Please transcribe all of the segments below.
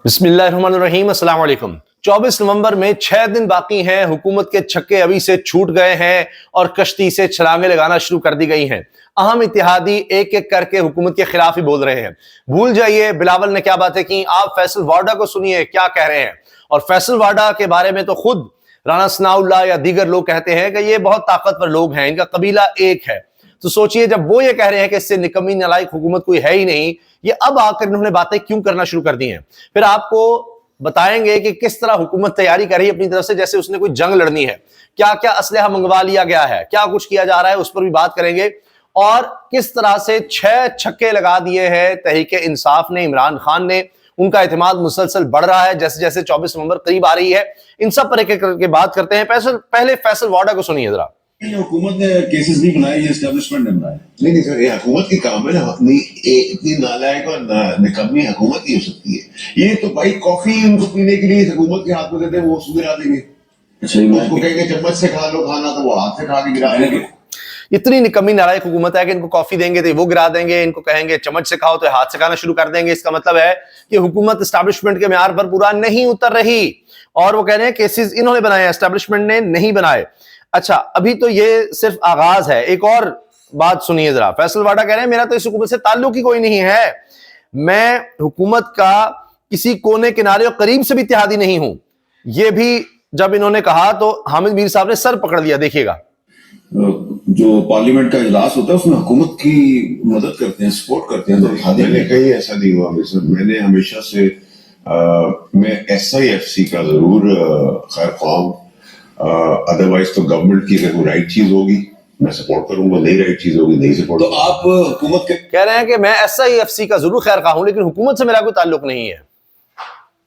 बिस्मिल्लाहिर्रहमानिर्रहीम, अस्सलाम वालेकुम। 24 नवंबर में 6 दिन बाकी हैं। हुकूमत के छक्के अभी से छूट गए हैं और कश्ती से छलांगे लगाना शुरू कर दी गई हैं। अहम इत्तेहादी एक एक करके हुकूमत के खिलाफ ही बोल रहे हैं। भूल जाइए बिलावल ने क्या बातें की, आप फैसल वाडा को सुनिए क्या कह रहे हैं। और फैसल वाडा के बारे में तो खुद राना सनाउल्लाह या दीगर लोग कहते हैं कि ये बहुत ताकतवर लोग हैं, इनका कबीला एक है। तो सोचिए, जब वो ये कह रहे हैं कि इससे निकम्मी नालायक हुकूमत कोई है ही नहीं, ये अब आकर इन्होंने बातें क्यों करना शुरू कर दी हैं। फिर आपको बताएंगे कि किस तरह हुकूमत तैयारी कर रही है अपनी तरफ से, जैसे उसने कोई जंग लड़नी है। क्या क्या असलहा मंगवा लिया गया है, क्या कुछ किया जा रहा है, उस पर भी बात करेंगे। और किस तरह से 6 छक्के लगा दिए हैं तहरीके इंसाफ ने, इमरान खान ने। उनका एतमाद मुसलसल बढ़ रहा है जैसे जैसे 24 नवंबर करीब आ रही है। इन सब पर एक एक करके बात करते हैं। पहले फैसल वाडा को सुनिए जरा। हुकूमत ने केसेस नहीं बनाए, ये एस्टेब्लिशमेंट ने बनाए। नहीं सर, ये हुकूमत की काम है ना। इतनी नालायक और निकम्मी हुकूमत ही हो सकती है। ये तो भाई कॉफी उनको पीने के लिए हुकूमत के हाथ में देते हैं, वो सुधरा देंगे। उसको कहेंगे चम्मच से खा लो खाना, तो वो हाथ से खा के गिरा देंगे। इतनी निकम्मी नालायक हुकूमत है कि इनको कॉफी देंगे तो वो गिरा देंगे, इनको कहेंगे चम्मच से खाओ तो हाथ से खाना शुरू कर देंगे। इसका मतलब है कि हुकूमत एस्टैब्लिशमेंट के म्यार पर पूरा नहीं उतर रही। और वो कह रहे हैं केसेस इन्होंने बनाए, एस्टैब्लिशमेंट ने नहीं बनाए। अच्छा, अभी तो ये सिर्फ आगाज है। एक और बात सुनिए जरा। फैसल वाडा कह रहे हैं मेरा तो इस हुकूमत से ताल्लुक ही कोई नहीं है, मैं हुकूमत का किसी कोने किनारे और करीब से भी इत्तेहादी नहीं हूं। ये भी जब इन्होंने कहा तो हामिद मीर साहब ने सर पकड़ लिया। देखिएगा, जो पार्लियामेंट का इजलास होता है उसमें हुकूमत की मदद करते हैं, सपोर्ट करते हैं। तो मैंने कहीं ऐसा नहीं हुआ। मैंने हमेशा से मैं SIFC का जरूर खैर ख्वाह हूं। अदरवाइज तो गवर्नमेंट की अगर कोई राइट चीज होगी मैं सपोर्ट करूंगा, नहीं राइट चीज होगी नहीं सपोर्ट। तो आप हुकूमत के कह रहे हैं कि मैं SIFC का जरूर खैर ख्वाह हूं, लेकिन हुकूमत से मेरा कोई ताल्लुक नहीं है,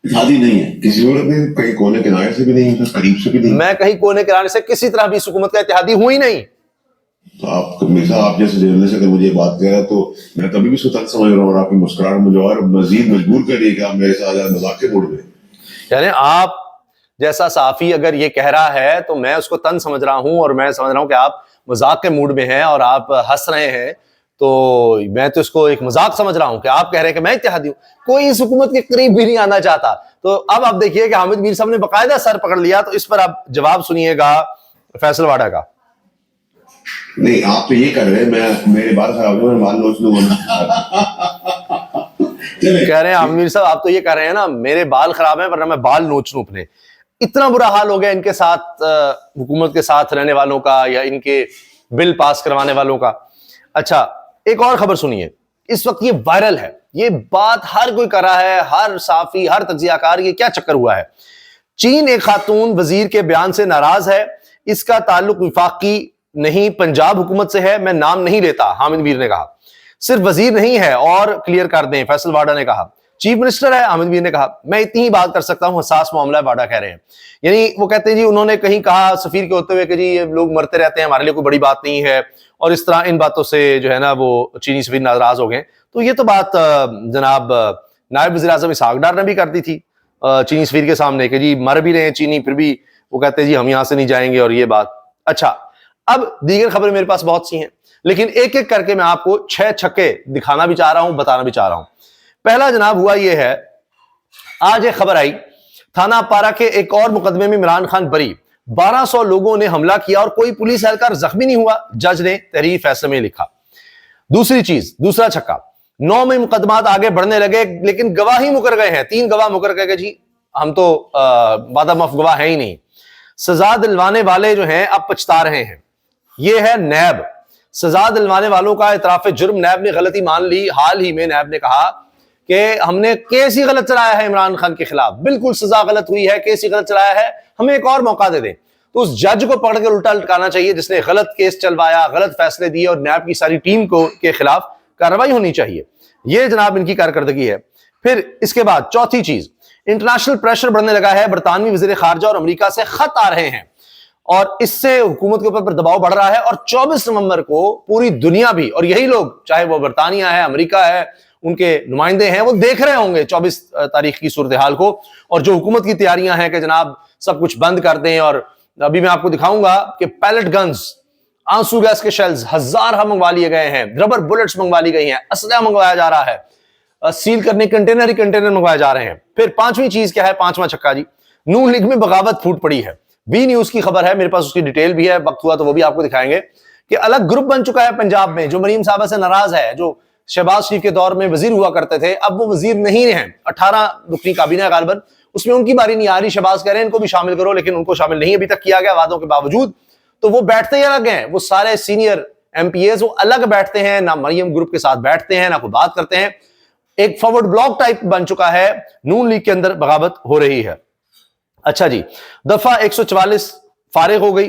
इत्तेहादी नहीं है, किसी सूरत में कहीं कोने किनारे से भी नहीं है, करीब से भी नहीं। मैं कहीं कोने किनारे से किसी तरह भी इस हुकूमत का इत्तेहादी हूं ही नहीं। तो आप हमेशा आप जैसे जर्नलिस्ट अगर मुझे बात कह रहा तो मैं तभी भी सुतल समझ रहा हूँ, और आपकी मुस्कुराहट मुझे और मजीद मजबूर करिए कि आप मेरे साथ मजाक के मूड में। यानी आप जैसा साफी अगर ये कह रहा है तो मैं उसको तन समझ रहा हूं, और मैं समझ रहा हूं कि आप मजाक के मूड में हैं और आप हंस रहे हैं। तो मैं तो इसको एक मजाक समझ रहा हूं कि आप कह रहे हैं कि मैं इत्तेहादी हूं। कोई इस हुकूमत के करीब भी नहीं आना चाहता। तो अब आप देखिए कि हामिद मीर साहब ने बाकायदा सर पकड़ लिया। तो इस पर आप जवाब सुनिएगा फैसल वाडा का। नहीं, आप तो ये कर रहे हैं मैं मेरे बाल खराब हो, मैं बाल नोच लूंगा। कह रहे हैं हामिद मीर साहब आप तो ये कह रहे हैं ना मेरे बाल खराब हैं वरना मैं बाल नोच लूं अपने। इतना बुरा हाल हो गया इनके साथ, हुकूमत के साथ रहने वालों का या इनके बिल पास करवाने वालों का। अच्छा, एक और खबर सुनिए। इस वक्त ये वायरल है, ये बात हर कोई कर रहा है, हर साफी, हर तज्जियाकार। ये क्या चक्कर हुआ है? चीन एक खातून वजीर के बयान से नाराज है। इसका ताल्लुक विफाकी नहीं पंजाब हुकूमत से है, मैं नाम नहीं लेता, हामिद मीर ने कहा। सिर्फ वजीर नहीं है, और क्लियर कर दें, फैसल वाडा ने कहा। चीफ मिनिस्टर है, हामिद मीर ने कहा। मैं इतनी ही बात कर सकता हूं, हसास मामला है, वाडा कह रहे हैं। यानी वो कहते हैं जी उन्होंने कहीं कहा सफीर के होते हुए कि जी ये लोग मरते रहते हैं, हमारे लिए कोई बड़ी बात नहीं है। और इस तरह इन बातों से जो है ना वो चीनी सफीर नाराज हो गए। तो ये तो बात जनाब नायब वज़ीर आज़म इसहाक डार ने भी कर दी थी चीनी सफीर के सामने कि जी मर भी रहे हैं चीनी, फिर भी वो कहते हैं जी हम यहां से नहीं जाएंगे, और ये बात। अच्छा, अब दीगर खबरें मेरे पास बहुत सी हैं, लेकिन एक एक करके मैं आपको 6 छक्के दिखाना भी चाह रहा हूं, बताना भी चाह रहा हूं। पहला जनाब हुआ ये है, आज एक खबर आई थाना पारा के एक और मुकदमे में इमरान खान बरी। 1200 लोगों ने हमला किया और कोई पुलिस एहलकार जख्मी नहीं हुआ, जज ने तहरीर फैसले में लिखा। दूसरी चीज, दूसरा छक्का, 9 में मुकदमात आगे बढ़ने लगे लेकिन गवाह ही मुकर गए हैं। 3 गवाह मुकर गए जी हम तो बादामफ गवाह है ही नहीं। सजा दिलवाने वाले जो हैं अब पछता रहे हैं। यह है नैब। सजा दिलवाने वालों का इतराफ जुर्म, नैब ने गलती मान ली। हाल ही में नैब ने कहा कि हमने केस ही गलत चलाया है इमरान खान के खिलाफ, बिल्कुल सजा गलत हुई है, केस ही गलत चलाया है, हमें एक और मौका दे दें। तो उस जज को पकड़ कर उल्टा लटकाना चाहिए जिसने गलत केस चलवाया, गलत फैसले दिए, और नैब की सारी टीम को के खिलाफ कार्रवाई होनी चाहिए। यह जनाब इनकी कारकर्दगी है। फिर इसके बाद चौथी चीज, इंटरनेशनल प्रेशर बढ़ने लगा है। बरतानवी वजीर खारजा और अमेरिका से खत आ रहे हैं और इससे हुकूमत के ऊपर दबाव बढ़ रहा है। और 24 नवंबर को पूरी दुनिया भी, और यही लोग चाहे वो बरतानिया है, अमेरिका है, उनके नुमाइंदे हैं, वो देख रहे होंगे 24 तारीख की सूरत हाल को। और जो हुकूमत की तैयारियां हैं कि जनाब सब कुछ बंद कर दें। और अभी मैं आपको दिखाऊंगा कि पैलेट गन्स, आंसू गैस के शेल्स 1000 मंगवा लिए गए हैं, रबर बुलेट्स मंगवा ली गई हैं, असलहा मंगवाया जा रहा है। सील करने कंटेनर ही कंटेनर मंगवाए जा रहे हैं। फिर पांचवी चीज क्या है, पांचवा छक्का जी, नून लीग में बगावत फूट पड़ी है। बी न्यूज की खबर है, मेरे पास उसकी डिटेल भी है, वक्त हुआ तो वो भी आपको दिखाएंगे कि अलग ग्रुप बन चुका है पंजाब में, जो मरीम साहबा से नाराज है, जो शहबाज शरीफ के दौर में वजीर हुआ करते थे, अब वो वजीर नहीं हैं। 18 रुकनी काबीना है गालिबन, उसमें उनकी बारी नहीं आ रही। शहबाज कह रहे हैं इनको भी शामिल करो, लेकिन उनको शामिल नहीं अभी तक किया गया वादों के बावजूद। तो वो बैठते ही अलग हैं, वो सारे सीनियर एमपीएस वो अलग बैठते हैं, ना मरियम ग्रुप के साथ बैठते हैं, ना कोई बात करते हैं। एक फॉरवर्ड ब्लॉक टाइप बन चुका है, नून लीग के अंदर बगावत हो रही है। अच्छा जी, दफा 144 फारिग हो गई,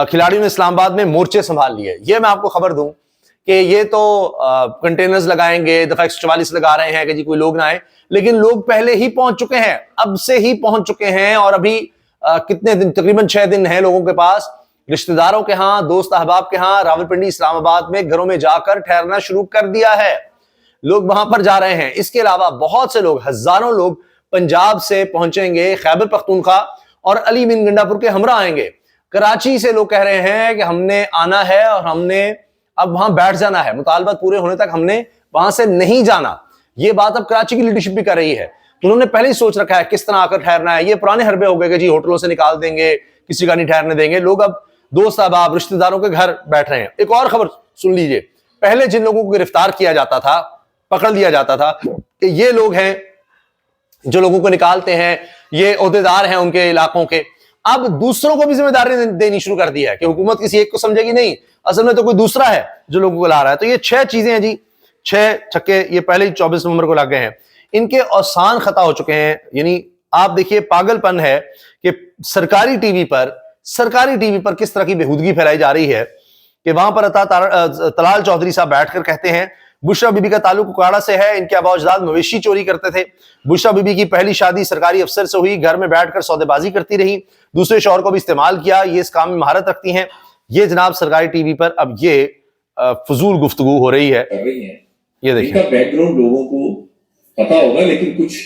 खिलाड़ियों ने इस्लामाबाद में मोर्चे संभाल लिए। ये मैं आपको खबर दूं कि ये तो कंटेनर्स लगाएंगे, दफा 144 लगा रहे हैं कि जी कोई लोग ना आए, लेकिन लोग पहले ही पहुंच चुके हैं, अब से ही पहुंच चुके हैं। और अभी कितने दिन, तकरीबन 6 दिन हैं लोगों के पास, रिश्तेदारों के यहाँ, दोस्त अहबाब के यहाँ, रावलपिंडी इस्लामाबाद में घरों में जाकर ठहरना शुरू कर दिया है। लोग वहां पर जा रहे हैं। इसके अलावा बहुत से लोग, हजारों लोग पंजाब से पहुंचेंगे, खैबर पख्तूनख्वा और अली बिन गंडापुर के हमरा आएंगे। कराची से लोग कह रहे हैं कि हमने आना है और हमने अब वहां बैठ जाना है, मुतालबात पूरे होने तक हमने वहां से नहीं जाना। ये बात अब कराची की लीडरशिप भी कर रही है। तो उन्होंने पहले ही सोच रखा है किस तरह आकर ठहरना है। ये पुराने हरबे हो गए कि जी होटलों से निकाल देंगे, किसी का नहीं ठहरने देंगे। लोग अब दोस्त अहबाब, रिश्तेदारों के घर बैठ रहे हैं। एक और खबर सुन लीजिए, पहले जिन लोगों को गिरफ्तार किया जाता था, पकड़ लिया जाता था, कि ये लोग हैं जो लोगों को निकालते हैं, ये ओहदेदार हैं उनके इलाकों के, अब दूसरों को भी जिम्मेदारी देनी शुरू कर दी है कि हुकूमत किसी एक को समझेगी नहीं, असल में तो कोई दूसरा है जो लोगों को ला रहा है। तो ये 6 चीजें हैं जी, 6 छक्के ये पहले ही 24 नवंबर को लग गए हैं। इनके औसान खता हो चुके हैं। यानी आप देखिए, पागलपन है कि सरकारी टीवी पर किस तरह की बेहूदगी फैलाई जा रही है कि वहां पर तलाल चौधरी साहब बैठकर कहते हैं बुशरा बीबी का ताल्लुक उकाड़ा से है, इनके आबा अजदाद मवेशी चोरी करते थे। बुशरा बीबी की पहली शादी सरकारी अफसर से हुई, घर में बैठकर सौदेबाजी करती रही, दूसरे शौहर को भी इस्तेमाल किया, ये इस काम में महारत रखती हैं। ये जनाब सरकारी टीवी पर अब ये फजूल गुफ्तगू हो रही है। ये देखिए, बैकग्राउंड लोगों को पता होगा, लेकिन कुछ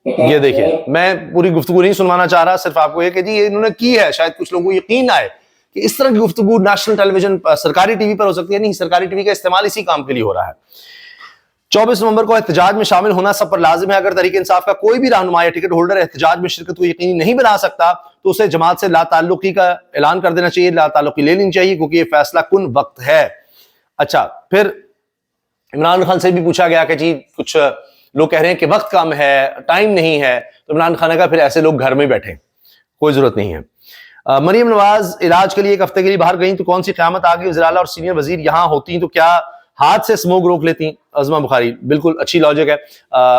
पता, ये देखिए, मैं पूरी गुफ्तगू नहीं सुनवाना चाह रहा, सिर्फ आपको ये कि जी ये इन्होंने की है, शायद कुछ लोगों को यकीन आए कि इस तरह की गुफ्तगू नेशनल टेलीविजन सरकारी टीवी पर हो सकती है। नहीं, सरकारी टीवी का इस्तेमाल इसी काम के लिए हो रहा है। 24 नवंबर को एहतजाज में शामिल होना सब पर लाजिम है। अगर तहरीक इंसाफ का कोई भी रहनुमा या टिकट होल्डर एहतजाज में शिरकत को यकीनी नहीं बना सकता तो उसे जमात से लाताल्लुकी का ऐलान कर देना चाहिए, लाताल्लुकी ले लेनी चाहिए, क्योंकि ये फैसला कुन वक्त है। अच्छा, फिर इमरान खान से भी पूछा गया कि जी कुछ लोग कह रहे हैं कि वक्त कम है, टाइम नहीं है, तो इमरान खान ने कहा फिर ऐसे लोग घर में बैठे, कोई जरूरत नहीं है। मरियम नवाज इलाज के लिए 1 हफ्ते के लिए बाहर गई तो कौन सी क़यामत आ गई, वज़ीर आला और सीनियर वजीर यहां होती तो क्या हाथ से स्मोक रोक लेती। अज़मा बुखारी, बिल्कुल अच्छी लॉजिक है।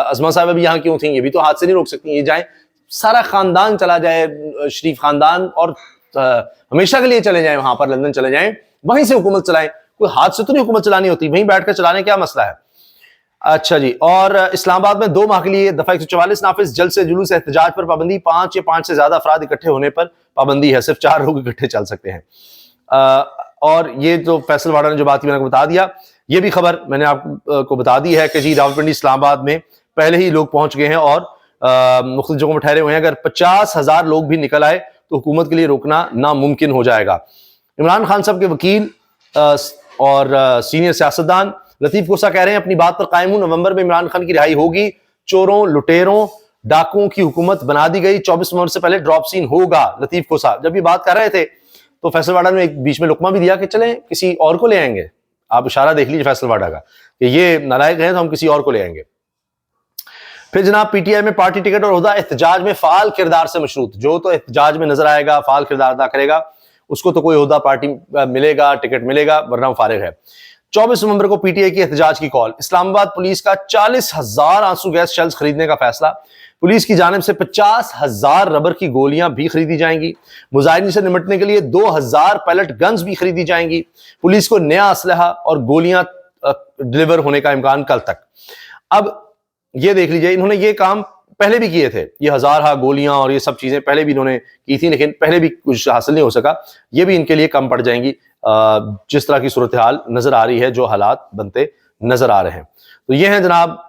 अज़मा साहब भी यहाँ क्यों थी, ये भी तो हाथ से नहीं रोक सकती। ये जाए, सारा खानदान चला जाए, शरीफ खानदान, और हमेशा के लिए चले जाए वहां पर, लंदन चले जाएं, वहीं से हुकूमत चलाएं। कोई हाथ से तो नहीं हुकूमत चलानी होती, वहीं बैठकर चलाने क्या मसला है। अच्छा जी, और इस्लामाबाद में 2 माह के लिए दफा 144 नाफिज, जल्द से जुलूस एहतजाज पर पाबंदी, 5 या 5 से ज्यादा अफराद इकट्ठे होने पर पाबंदी है, सिर्फ 4 लोग इकट्ठे चल सकते हैं। और ये जो फैसल वाडा ने जो बात मैंने बता दिया, ये भी खबर मैंने आपको बता दी है कि जी रावलपिंडी इस्लामाबाद में पहले ही लोग पहुंच गए हैं और मुख्तलिफ जगहों में ठहरे हुए हैं। अगर 50,000 लोग भी निकल आए तो हुकूमत के लिए रोकना नामुमकिन हो जाएगा। इमरान खान साहब के वकील और सीनियर सियासतदान लतीफ कोसा कह रहे हैं अपनी बात पर कायम हूं, नवंबर में इमरान खान की रिहाई होगी, चोरों, लुटेरों, डाकुओं की हुकूमत बना दी गई, 24 नवंबर से पहले ड्रॉप सीन होगा। लतीफ कोसा जब ये बात कर रहे थे तो फैसल वाडा ने एक बीच में लुकमा भी दिया कि चलें किसी और को ले आएंगे। आप इशारा देख लीजिए फैसल वाडा का कि ये नालायक हैं तो हम किसी और को ले आएंगे। फिर जनाब पीटीआई में पार्टी टिकट और ओहदा एहतजाज में फाल किरदार से मशरूत, जो तो एहतजाज में नजर आएगा, फाल किरदार अदा करेगा, उसको तो कोई ओहदा पार्टी मिलेगा, टिकट मिलेगा, वरना फारिग है। 24 नवंबर को पीटीआई की एहतजाज की कॉल, इस्लामाबाद पुलिस का 40,000 आंसू गैस शेल्स खरीदने का फैसला, पुलिस की जानिब से 50,000 रबर की गोलियां भी खरीदी जाएंगी, मुजाहिदीन से निपटने के लिए 2,000 पैलेट गन्स भी खरीदी जाएंगी, पुलिस को नया असलहा और गोलियां डिलीवर होने का इम्कान कल तक। अब ये देख लीजिए, इन्होंने ये काम पहले भी किए थे, ये 1000 गोलियां और ये सब चीजें पहले भी इन्होंने की थी, लेकिन पहले भी कुछ हासिल नहीं हो सका। ये भी इनके लिए कम पड़ जाएंगी जिस तरह की सूरत हाल नजर आ रही है, जो हालात बनते नजर आ रहे हैं। तो ये हैं जनाब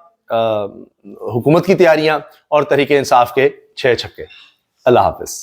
हुकूमत की तैयारियां और तहरीक इंसाफ के 6 छक्के। अल्लाह हाफिज।